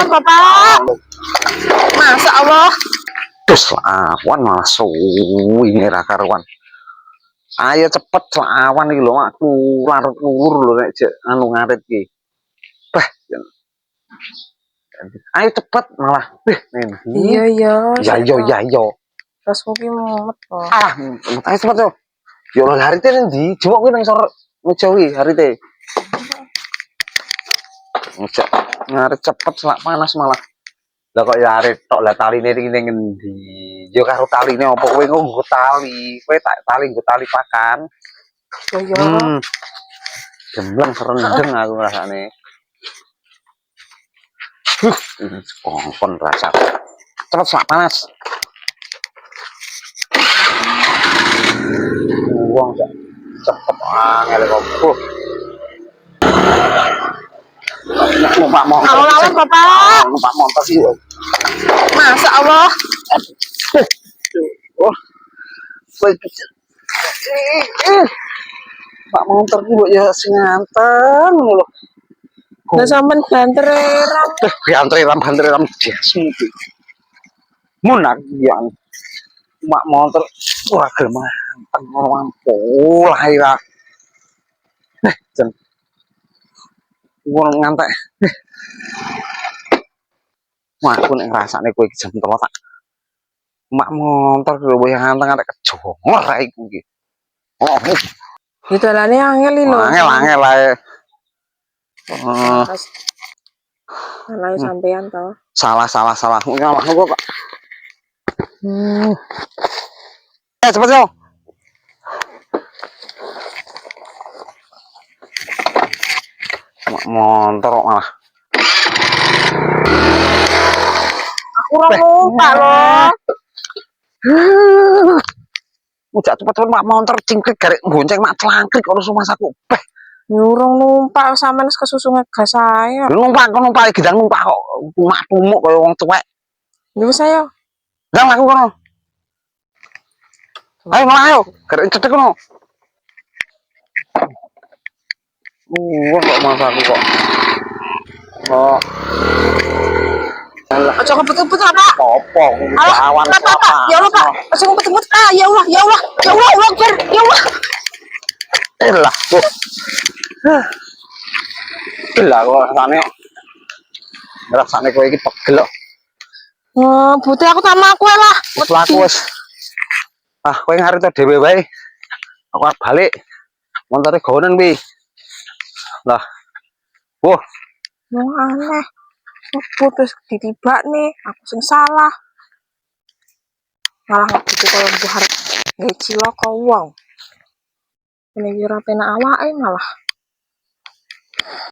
Allah, Bapak. Masa Allah. Terus lawan malah suwi ra karuan. Ayo cepet lawan iki lho aku larut luwur lho nek anu ngarit iki. Bah. Ayo cepet malah. Iya. Ya yo. Terus mungkin mumet kok. Ah, ayo cepet yo. Yo lho harite ndi? Jumuk kuwi nang sor meja kuwi harite. Ngejak ngarit cepet selak panas malah. Lah kok ya arek tok lah taline iki ning ngendi? Yo karo taline opo kowe nggo tali. Kowe tak tali nggo tali pakan. Yo. Gembleng serendeng aku rasane. Kongkon rasa. Cepet sak panas. Wong cepet angel kok. Numpak motor. Allah, Bapak. Numpak motor sih. Masa Allah. Oh. Pak motor ki mbok ya sing nganten ngono. Lah sampean banteran. Banteran jasmu iki. Munak yang mak motor ora gelem nganten ngono ae ra. Jen. Wong ngantek. Wah, aku nek ngrasakne kowe iki jam 3 tak. Mak motor lho yang ngantek kejongor ae iku iki. Oh. Ditolane angel lho. Angel ae. Salah sampean to. Salah. Nyalahno kok. Cepet yo. Motor malah. Aku ora numpak loh. Ujak cepet-cepet mak motor cingkrik garek gonceng mak celangkrik ono sumas aku. Beh, nyurung numpak sampean kesusu ngegas saya. Numpak gedang numpak kok. Tumuk kaya wong tuwek. Lho saya. Ndang aku kono. Ayo malah ayo, garek cedek kono. Kok mas aku kok. Oh. Aja kebut-kebut lah, Pak. Apa? Awan Pak. Ya Allah, Pak. Aja kebut-kebut. Ya Allah. Ya Allah. Elah. Elah kok rasane kowe iki pegel kok. Oh, putih aku sama aku lah. Wis laku wis. Ah, kowe ngarep dhewe wae. Aku arep balik. Montore gonen kuwi. Lah. Wah. Wong aneh. Putus ditibak nih, aku sing salah. Malah ngebutuh kalau buhar nggak cilok kau wow. Ini kira pena awake malah.